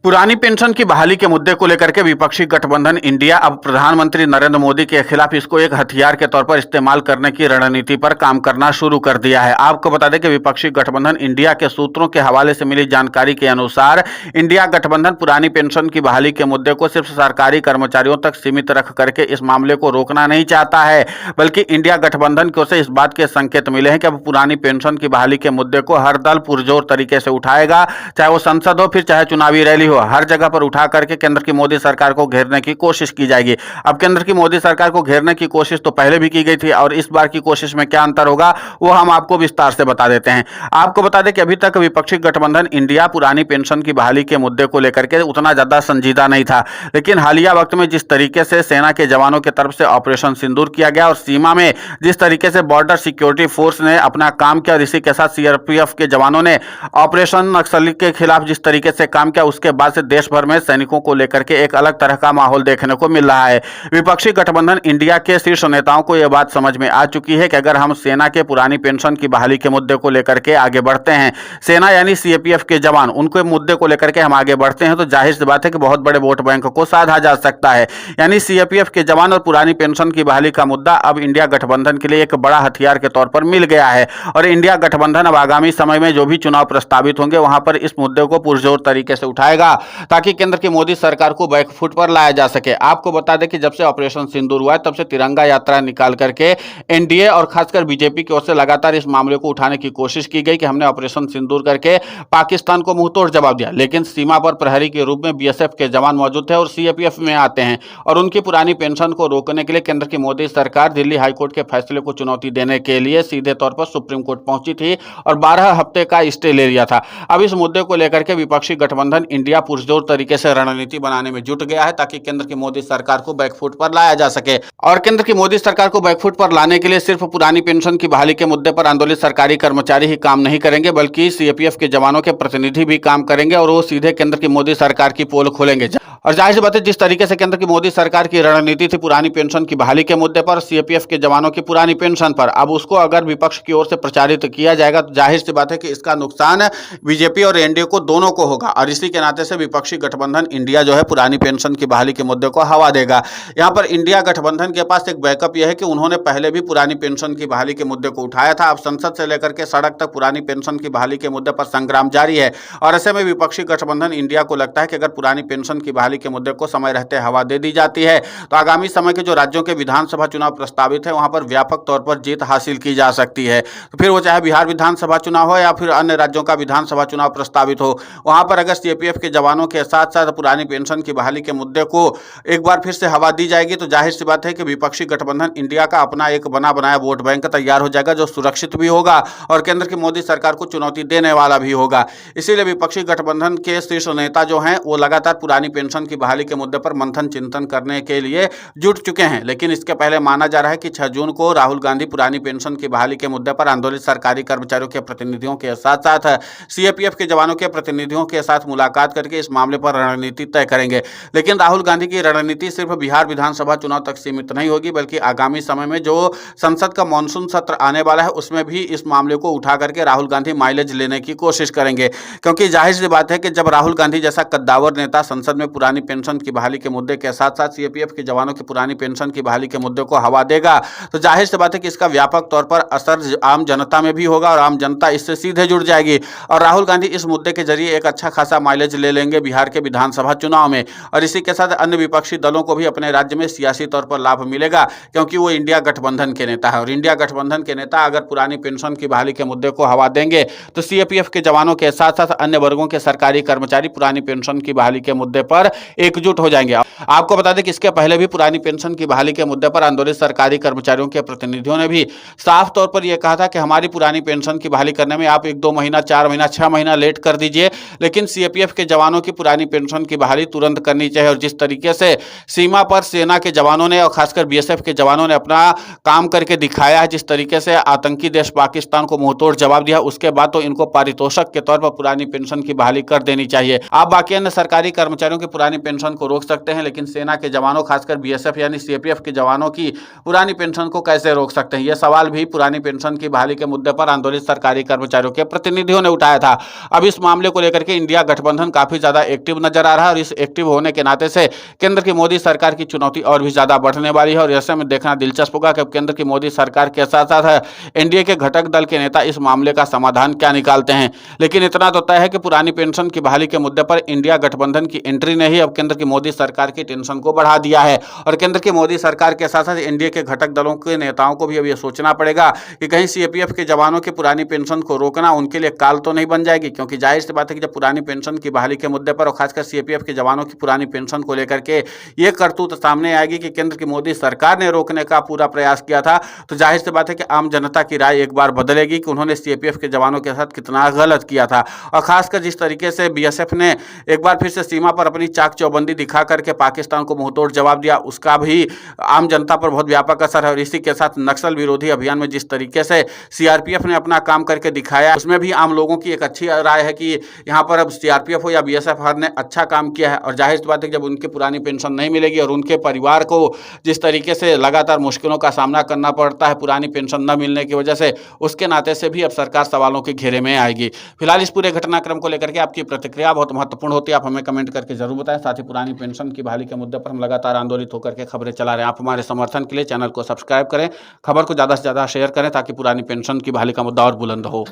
पुरानी पेंशन की बहाली के मुद्दे को लेकर के विपक्षी गठबंधन इंडिया अब प्रधानमंत्री नरेंद्र मोदी के खिलाफ इसको एक हथियार के तौर पर इस्तेमाल करने की रणनीति पर काम करना शुरू कर दिया है। आपको बता दें कि विपक्षी गठबंधन इंडिया के सूत्रों के हवाले से मिली जानकारी के अनुसार इंडिया गठबंधन पुरानी पेंशन की बहाली के मुद्दे को सिर्फ सरकारी कर्मचारियों तक सीमित रख करके इस मामले को रोकना नहीं चाहता है, बल्कि इंडिया गठबंधन की ओर से इस बात के संकेत मिले हैं कि अब पुरानी पेंशन की बहाली के मुद्दे को हर दल पुरजोर तरीके से उठाएगा, चाहे वो संसद हो फिर चाहे चुनावी रैली हो, हर जगह पर उठा करके केंद्र की मोदी सरकार को घेरने की कोशिश की जाएगी। अब केंद्र की मोदी सरकार को घेरने की कोशिश तो पहले भी की गई थी और इस बार की कोशिश में क्या अंतर होगा वो हम आपको विस्तार से बता देते हैं। आपको बता दें कि अभी तक विपक्षी गठबंधन इंडिया पुरानी पेंशन की बहाली के मुद्दे को लेकर के उतना ज्यादा संजीदा नहीं था, लेकिन हालिया वक्त में जिस तरीके से सेना के जवानों की तरफ से ऑपरेशन सिंदूर किया गया और सीमा में जिस तरीके से बॉर्डर सिक्योरिटी फोर्स ने अपना काम किया, इसी के साथ सीआरपीएफ के जवानों ने ऑपरेशन नक्सली के खिलाफ जिस तरीके से काम किया, उसके बाद से देश भर में सैनिकों को लेकर के एक अलग तरह का माहौल देखने को मिल रहा है। विपक्षी गठबंधन इंडिया के शीर्ष नेताओं को यह बात समझ में आ चुकी है कि अगर हम सेना के पुरानी पेंशन की बहाली के मुद्दे को लेकर के आगे बढ़ते हैं, सेना यानी सीएपीएफ के जवान, उनके मुद्दे को लेकर के हम आगे बढ़ते हैं तो जाहिर सी बात है कि बहुत बड़े वोट बैंक को साधा जा सकता है। यानी सीएपीएफ के जवान और पुरानी पेंशन की बहाली का मुद्दा अब इंडिया गठबंधन के लिए एक बड़ा हथियार के तौर पर मिल गया है और इंडिया गठबंधन अब आगामी समय में जो भी चुनाव प्रस्तावित होंगे वहां पर इस मुद्दे को पुरजोर तरीके से उठाएगा ताकि केंद्र की मोदी सरकार को बैकफुट पर लाया जा सके। आपको बता दें कि जब से ऑपरेशन सिंदूर हुआ है तब से तिरंगा यात्रा निकाल करके एनडीए और खासकर बीजेपी की ओर से लगातार इस मामले को उठाने की कोशिश की गई कि हमने ऑपरेशन सिंदूर करके पाकिस्तान को मुंहतोड़ जवाब दिया, लेकिन सीमा पर प्रहरी के रूप में बीएसएफ के जवान मौजूद थे और सीएपीएफ में आते हैं और उनकी पुरानी पेंशन को रोकने के लिए केंद्र की मोदी सरकार दिल्ली हाईकोर्ट के फैसले को चुनौती देने के लिए सीधे तौर पर सुप्रीम कोर्ट पहुंची थी और 12 हफ्ते का स्टे ले लिया था। अब इस मुद्दे को लेकर के विपक्षी गठबंधन इंडिया पुरजोर तरीके से रणनीति बनाने में जुट गया है ताकि केंद्र की मोदी सरकार को बैकफुट पर लाया जा सके। और केंद्र की मोदी सरकार को बैकफुट पर लाने के लिए सिर्फ पुरानी पेंशन की बहाली के मुद्दे पर आंदोलित सरकारी कर्मचारी ही काम नहीं करेंगे, बल्कि सीएपीएफ के जवानों के प्रतिनिधि भी काम करेंगे और वो सीधे केंद्र की मोदी सरकार की पोल खोलेंगे। और जाहिर सी बात है, जिस तरीके से केंद्र की मोदी सरकार की रणनीति थी पुरानी पेंशन की बहाली के मुद्दे पर, सीएपीएफ के जवानों की पुरानी पेंशन पर, अब उसको अगर विपक्ष की ओर से प्रचारित किया जाएगा तो जाहिर सी बात है कि इसका नुकसान बीजेपी और एनडीए को दोनों को होगा और इसी के नाते से विपक्षी गठबंधन इंडिया जो है पुरानी पेंशन की बहाली के मुद्दे को हवा देगा। यहां पर इंडिया गठबंधन के पास एक बैकअप यह है कि उन्होंने पहले भी पुरानी पेंशन की बहाली के मुद्दे को उठाया था। अब संसद से लेकर के सड़क तक पुरानी पेंशन की बहाली के मुद्दे पर संग्राम जारी है और ऐसे में विपक्षी गठबंधन इंडिया को लगता है कि अगर पुरानी पेंशन की बहाली के मुद्दे को समय रहते हवा दे दी जाती है तो आगामी समय के जो राज्यों के विधानसभा चुनाव प्रस्तावित है वहां पर व्यापक तौर पर जीत हासिल की जा सकती है। तो फिर वो चाहे बिहार विधानसभा चुनाव हो या फिर अन्य राज्यों का विधानसभा चुनाव प्रस्तावित हो, वहां पर अगर सीएपीएफ के जवानों के साथ साथ पुरानी पेंशन की बहाली के मुद्दे को एक बार फिर से हवा दी जाएगी तो जाहिर सी बात है कि विपक्षी गठबंधन इंडिया का अपना एक बना बनाया वोट बैंक तैयार हो जाएगा जो सुरक्षित भी होगा और केंद्र की मोदी सरकार को चुनौती देने वाला भी होगा। इसीलिए विपक्षी गठबंधन के शीर्ष नेता जो हैं वो लगातार पुरानी पेंशन की बहाली के मुद्दे पर मंथन चिंतन करने के लिए जुट चुके हैं। लेकिन इसके पहले माना जा रहा है कि 6 जून को राहुल गांधी पुरानी पेंशन की बहाली के मुद्दे पर आंदोलित सरकारी कर्मचारियों के प्रतिनिधियों के साथ साथ सीएपीएफ के जवानों के प्रतिनिधियों के साथ मुलाकात करके इस मामले पर रणनीति तय करेंगे। लेकिन राहुल गांधी की रणनीति सिर्फ बिहार विधानसभा चुनाव तक सीमित नहीं होगी, बल्कि आगामी समय में जो संसद का मानसून सत्र आने वाला है उसमें भी इस मामले को उठा करके राहुल गांधी माइलेज लेने की कोशिश करेंगे। क्योंकि जाहिर सी बात है कि जब राहुल गांधी जैसा कद्दावर नेता संसद में पुरानी पेंशन की बहाली के मुद्दे के साथ साथ सीएपीएफ के जवानों की पुरानी पेंशन की बहाली के मुद्दे को हवा देगा तो जाहिर सी बात है कि इसका व्यापक तौर पर असर आम जनता में भी होगा और आम जनता इससे सीधे जुड़ जाएगी और राहुल गांधी इस मुद्दे के जरिए एक अच्छा खासा माइलेज ले लेंगे बिहार के विधानसभा चुनाव में। और इसी के साथ अन्य विपक्षी दलों को भी अपने राज्य में सियासी तौर पर लाभ मिलेगा क्योंकि वो इंडिया गठबंधन के नेता है और इंडिया गठबंधन के नेता अगर पुरानी पेंशन की बहाली के मुद्दे को हवा देंगे तो सीएपीएफ के जवानों के साथ साथ अन्य वर्गों के सरकारी कर्मचारी पुरानी पेंशन की बहाली के मुद्दे पर एकजुट हो जाएंगे। आपको बता दें कि इसके पहले भी पुरानी पेंशन की बहाली के मुद्दे पर आंदोलित सरकारी कर्मचारियों के प्रतिनिधियों ने भी साफ तौर पर यह कहा था कि हमारी पुरानी पेंशन की बहाली करने में आप 1-2 महीना, 4 महीना, 6 महीना लेट कर दीजिए, लेकिन सीएपीएफ के जवानों की पुरानी पेंशन की बहाली तुरंत करनी चाहिए। और जिस तरीके से सीमा पर सेना के जवानों ने और खासकर बीएसएफ के जवानों ने अपना काम करके दिखाया है, जिस तरीके से आतंकी देश पाकिस्तान को मुंहतोड़ जवाब दिया, उसके बाद तो इनको पारितोषिक के तौर पर पुरानी पेंशन की बहाली कर देनी चाहिए। आप बाकी अन्य सरकारी कर्मचारियों की पुरानी पेंशन को रोक सकते हैं, लेकिन सेना के जवानों खासकर बीएसएफ यानी सीएपीएफ के जवानों की पुरानी पेंशन को कैसे रोक सकते हैं? यह सवाल भी पुरानी पेंशन की बहाली के मुद्दे पर आंदोलित सरकारी कर्मचारियों के प्रतिनिधियों ने उठाया था। अब इस मामले को लेकर के इंडिया गठबंधन काफी भी ज्यादा एक्टिव नजर आ रहा है और इस एक्टिव होने के नाते से केंद्र की मोदी सरकार की चुनौती और भी ज्यादा बढ़ने वाली है। और ऐसे में देखना दिलचस्प होगा कि केंद्र की मोदी सरकार के साथ साथ एनडीए के घटक दल के नेता इस मामले का समाधान क्या निकालते हैं। लेकिन इतना तो तय है कि पुरानी पेंशन की बहाली के मुद्दे पर इंडिया गठबंधन की एंट्री ने ही अब केंद्र की मोदी सरकार की टेंशन को बढ़ा दिया है। और केंद्र की मोदी सरकार के साथ साथ एनडीए के घटक दलों के नेताओं को भी अब यह सोचना पड़ेगा कि कहीं सीएपीएफ के जवानों की पुरानी पेंशन को रोकना उनके लिए काल तो नहीं बन जाएगी। क्योंकि जाहिर सी बात है कि जब पुरानी पेंशन की बहाली के मुद्दे पर और खासकर सीएपीएफ के जवानों की पुरानी पेंशन को लेकर के ये करतूत सामने आएगी कि केंद्र की मोदी सरकार ने रोकने का पूरा प्रयास किया था, तो जाहिर सी बात है कि आम जनता की राय एक बार बदलेगी कि उन्होंने सीएपीएफ के जवानों के साथ कितना गलत किया था। और खासकर जिस तरीके से बीएसएफ ने एक बार फिर से सीमा पर अपनी चाक चौबंदी दिखा करके पाकिस्तान को मुंहतोड़ जवाब दिया, उसका भी आम जनता पर बहुत व्यापक असर है। और इसी के साथ नक्सल विरोधी अभियान में जिस तरीके से सीआरपीएफ ने अपना काम करके दिखाया, उसमें भी आम लोगों की एक अच्छी राय है कि यहाँ पर अब सीआरपीएफ हो या बीएसएफ, हर ने अच्छा काम किया है। और जाहिर बात है कि जब उनकी पुरानी पेंशन नहीं मिलेगी और उनके परिवार को जिस तरीके से लगातार मुश्किलों का सामना करना पड़ता है पुरानी पेंशन न मिलने की वजह से, उसके नाते से भी अब सरकार सवालों के घेरे में आएगी। फिलहाल इस पूरे घटनाक्रम को लेकर के आपकी प्रतिक्रिया बहुत महत्वपूर्ण होती है, आप हमें कमेंट करके जरूर बताएं। साथ ही पुरानी पेंशन की बहाली के मुद्दे पर हम लगातार आंदोलित होकर के खबरें चला रहे हैं। आप हमारे समर्थन के लिए चैनल को सब्सक्राइब करें, खबर को ज़्यादा से ज़्यादा शेयर करें ताकि पुरानी पेंशन की बहाली का मुद्दा और बुलंद हो।